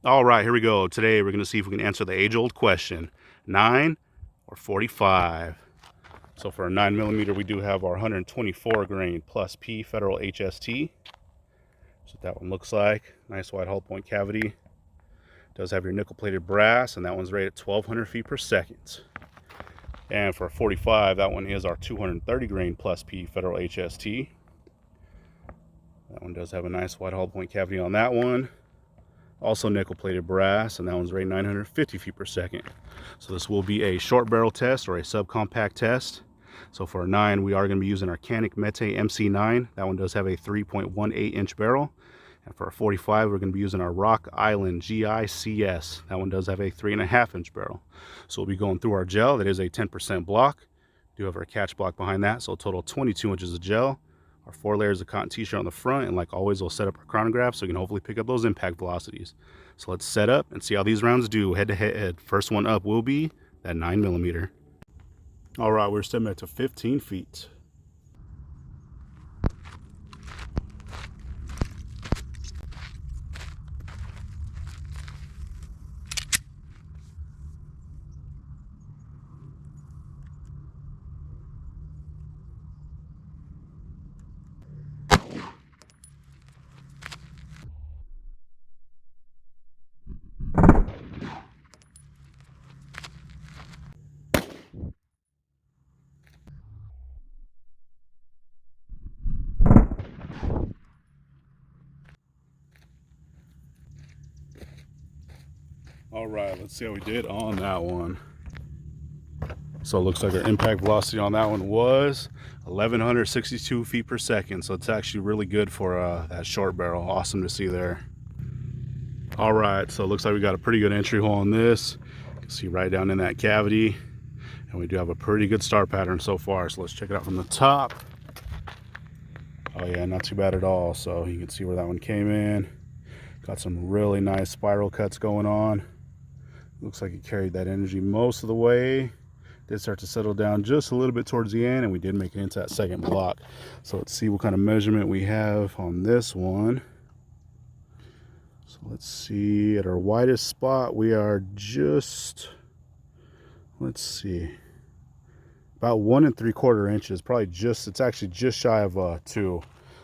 All right, here we go. Today we're going to see if we can answer the age-old question, 9 or 45. So for a 9mm, we do have our 124 grain plus P Federal HST. That's what that one looks like. Nice wide hull point cavity. Does have your nickel-plated brass, and that one's rated 1,200 feet per second. And for a 45, that one is our 230 grain plus P Federal HST. That one does have a nice wide hull point cavity on that one. Also nickel-plated brass, and that one's rated 950 feet per second. So this will be a short barrel test or a subcompact test. So for a 9, we are going to be using our Canik Mete MC9. That one does have a 3.18 inch barrel. And for a 45, we're going to be using our Rock Island GICS. That one does have a 3.5 inch barrel. So we'll be going through our gel. That is a 10% block. We do have our catch block behind that, so a total 22 inches of gel. Our 4 layers of cotton t-shirt on the front, and like always, we'll set up our chronograph so we can hopefully pick up those impact velocities. So let's set up and see how these rounds do head to head. First one up will be that 9mm. All right, we're stepping up to 15 feet. All right, let's see how we did on that one. So it looks like our impact velocity on that one was 1,162 feet per second. So it's actually really good for that short barrel. Awesome to see there. All right, so it looks like we got a pretty good entry hole on this. You can see right down in that cavity. And we do have a pretty good star pattern so far. So let's check it out from the top. Oh yeah, not too bad at all. So you can see where that one came in. Got some really nice spiral cuts going on. Looks like it carried that energy most of the way. Did start to settle down just a little bit towards the end, and we did make it into that second block. So let's see what kind of measurement we have on this one. So let's see, at our widest spot, we are just, let's see, about 1 3/4 inches. Probably just, it's actually just shy of 2.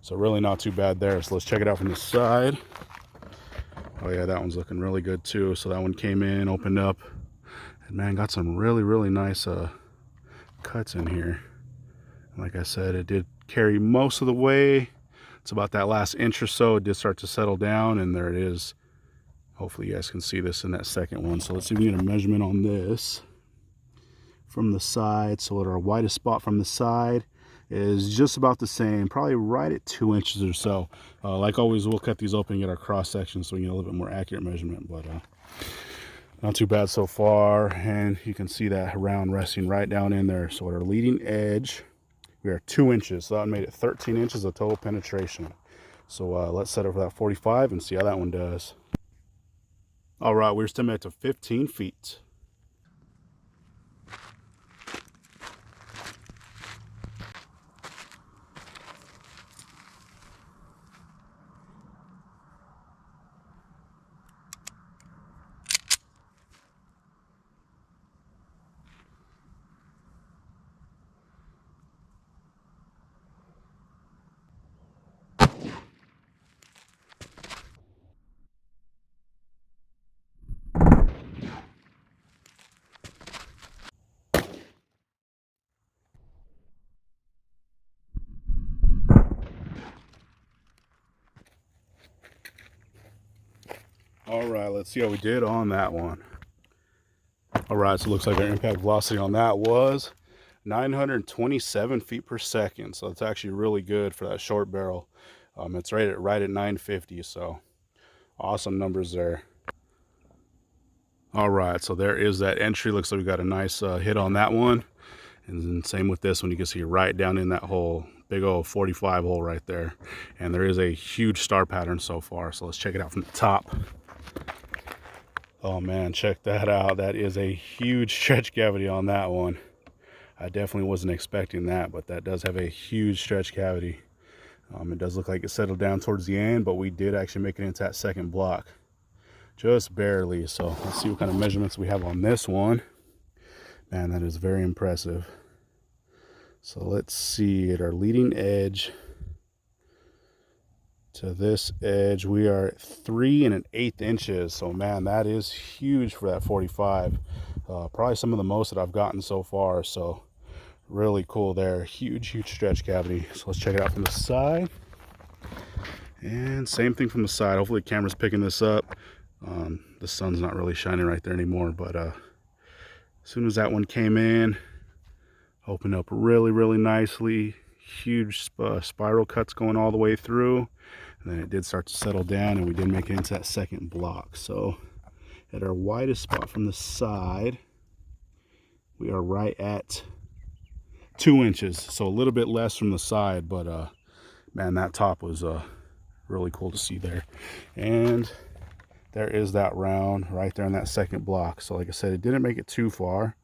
So really not too bad there. So let's check it out from the side. Oh yeah, that one's looking really good too. So that one came in, opened up, and man, got some really nice cuts in here. And like I said, it did carry most of the way. It's about that last inch or so. It did start to settle down, and there it is. Hopefully you guys can see this in that second one. So let's see if we can get a measurement on this from the side. So at our widest spot from the side is just about the same, probably right at 2 inches or so. Like always, we'll cut these open and get our cross section so we can get a little bit more accurate measurement, but not too bad so far. And you can see that round resting right down in there. So at our leading edge, we are 2 inches. So that made it 13 inches of total penetration. So let's set up for that 45 and see how that one does. All right, we're still at to 15 feet. All right, let's see how we did on that one. All right, so it looks like our impact velocity on that was 927 feet per second. So it's actually really good for that short barrel. It's right at 950, so awesome numbers there. All right, so there is that entry. Looks like we got a nice hit on that one. And then same with this one. You can see right down in that hole, big old 45 hole right there. And there is a huge star pattern so far. So let's check it out from the top. Oh man, check that out. That is a huge stretch cavity on that one. I definitely wasn't expecting that, but that does have a huge stretch cavity. It does look like it settled down towards the end, but we did actually make it into that second block. just barely. So let's see what kind of measurements we have on this one. Man, that is very impressive. So let's see, at our leading edge to this edge, we are at 3 1/8 inches. So man, that is huge for that 45. Probably some of the most that I've gotten so far. So really cool there. Huge stretch cavity. So let's check it out from the side. And same thing from the side. Hopefully the camera's picking this up. The sun's not really shining right there anymore, but as soon as that one came in, opened up really nicely. Huge spiral cuts going all the way through. And then it did start to settle down, and we did make it into that second block. So at our widest spot from the side, we are right at 2 inches. So a little bit less from the side, but man, that top was really cool to see there. And there is that round right there in that second block. So like I said, it didn't make it too far.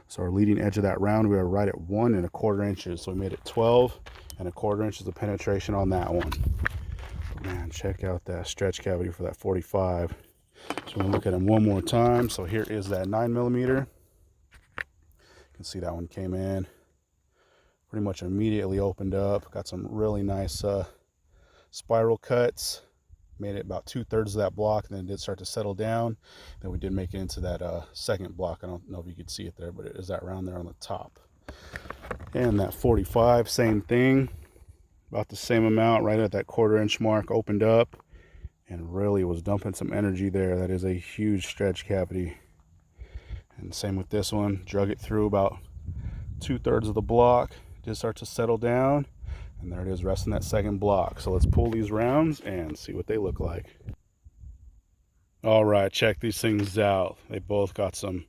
So our leading edge of that round, we are right at 1 1/4 inches. So we made it 12 1/4 inches of penetration on that one. But man, check out that stretch cavity for that 45. So we'll look at them one more time. So here is that 9mm. You can see that one came in, pretty much immediately opened up. Got some really nice spiral cuts. Made it about 2/3 of that block, and then it did start to settle down. Then we did make it into that second block. I don't know if you could see it there, but it is that round there on the top. And that 45, same thing, about the same amount, right at that 1/4 inch mark, opened up and really was dumping some energy there. That is a huge stretch cavity. And same with this one, drug it through about 2/3 of the block, did start to settle down. And there it is, resting that second block. So let's pull these rounds and see what they look like. All right, check these things out. They both got some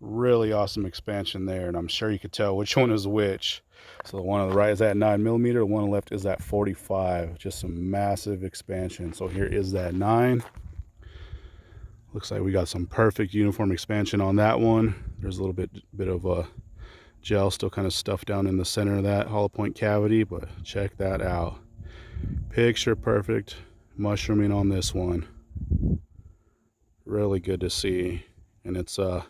really awesome expansion there, and I'm sure you could tell which one is which. So the one on the right is that 9mm, the one on the left is that 45. Just some massive expansion. So here is that 9. Looks like we got some perfect uniform expansion on that one. There's a little bit of gel still kind of stuffed down in the center of that hollow point cavity, but check that out. Picture perfect mushrooming on this one. Really good to see. And it's an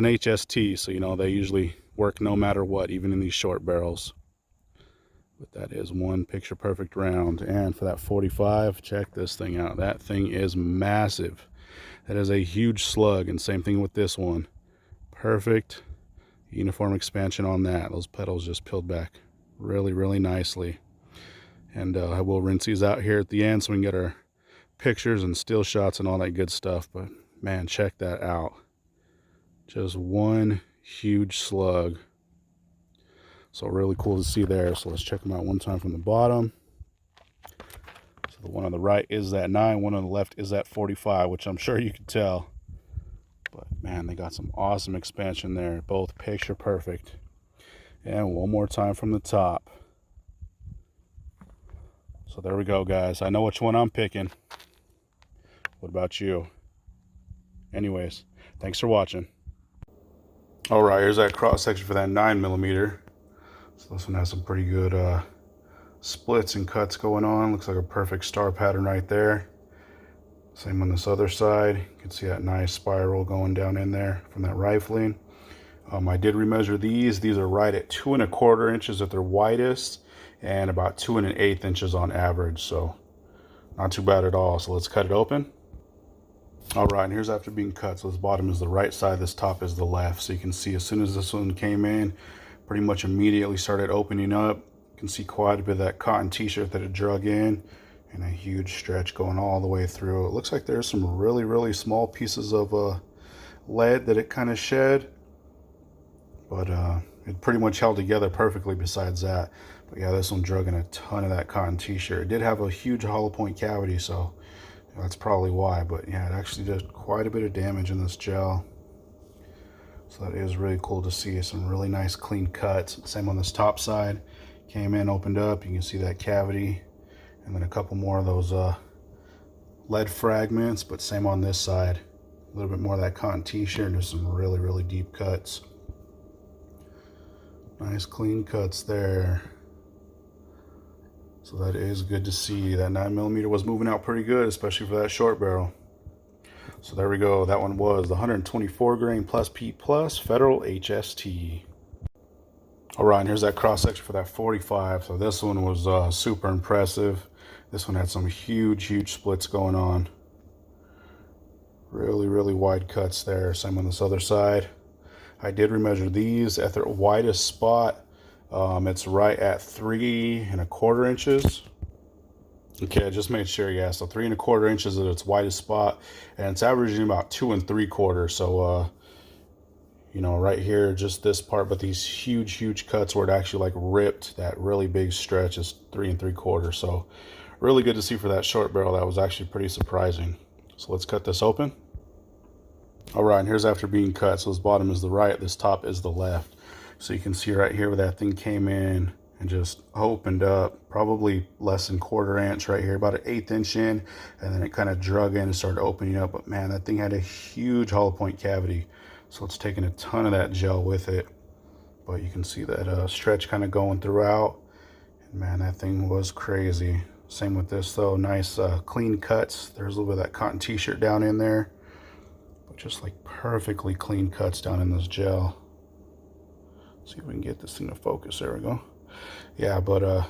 HST, so you know they usually work no matter what, even in these short barrels. But that is one picture perfect round. And for that 45, check this thing out. That thing is massive. That is a huge slug, and same thing with this one. Perfect uniform expansion on that. Those petals just peeled back really nicely. And I will rinse these out here at the end so we can get our pictures and still shots and all that good stuff. But man, check that out. Just one huge slug. So really cool to see there. So let's check them out one time from the bottom. So the one on the right is that 9, one on the left is that 45, which I'm sure you can tell. But man, they got some awesome expansion there. Both picture perfect. And one more time from the top. So there we go, guys. I know which one I'm picking. What about you? Anyways, thanks for watching. All right, here's that cross section for that 9mm. So this one has some pretty good splits and cuts going on. Looks like a perfect star pattern right there. Same on this other side. You can see that nice spiral going down in there from that rifling. I did remeasure these. These are right at 2 1/4 inches at their widest and about 2 1/8 inches on average. So not too bad at all. So let's cut it open. All right, and here's after being cut. So this bottom is the right side, this top is the left. So you can see as soon as this one came in, pretty much immediately started opening up. You can see quite a bit of that cotton t-shirt that it drug in. And a huge stretch going all the way through. It looks like there's some really small pieces of lead that it kind of shed, but it pretty much held together perfectly besides that. But yeah, this one drug in a ton of that cotton t-shirt. It did have a huge hollow point cavity, so that's probably why. But yeah, it actually did quite a bit of damage in this gel. So that is really cool to see. Some really nice clean cuts. Same on this top side. Came in, opened up. You can see that cavity. And then a couple more of those lead fragments, but same on this side. A little bit more of that cotton t-shirt and just some really deep cuts. Nice clean cuts there. So that is good to see. That 9mm was moving out pretty good, especially for that short barrel. So there we go. That one was the 124 grain plus P plus Federal HST. All right, and here's that cross section for that 45. So this one was super impressive. This one had some huge splits going on. Really wide cuts there. Same on this other side. I did remeasure these at their widest spot. It's right at 3 1/4 inches. Okay, I just made sure, yeah. So 3 1/4 inches at its widest spot, and it's averaging about 2 3/4. So you know, right here, just this part, but these huge cuts where it actually like ripped that really big stretch is 3 3/4. So really good to see for that short barrel. That was actually pretty surprising. So let's cut this open. All right, and here's after being cut. So this bottom is the right, this top is the left. So you can see right here where that thing came in and just opened up, probably less than 1/4 inch right here, about an 1/8 inch in, and then it kind of drug in and started opening up. But man, that thing had a huge hollow point cavity. So it's taking a ton of that gel with it. But you can see that stretch kind of going throughout. And man, that thing was crazy. Same with this though, nice clean cuts. There's a little bit of that cotton t-shirt down in there. But just like perfectly clean cuts down in this gel. See if we can get this thing to focus. There we go. Yeah, but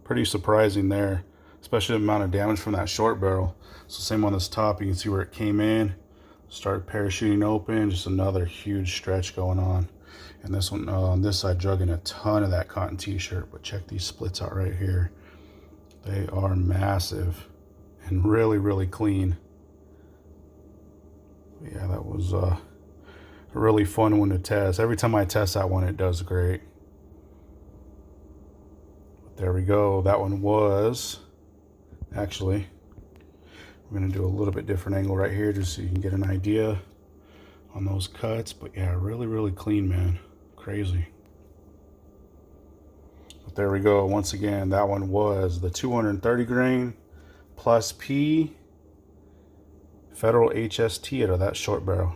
pretty surprising there, especially the amount of damage from that short barrel. So same on this top, you can see where it came in, started parachuting open, just another huge stretch going on. And this one on this side drug in a ton of that cotton t-shirt. But check these splits out right here. They are massive and really clean. Yeah, that was a really fun one to test. Every time I test that one, it does great. But there we go. That one was actually, we're going to do a little bit different angle right here just so you can get an idea on those cuts. But yeah, really clean, man. Crazy. But there we go. Once again, that one was the 230 grain plus P Federal HST out of that short barrel.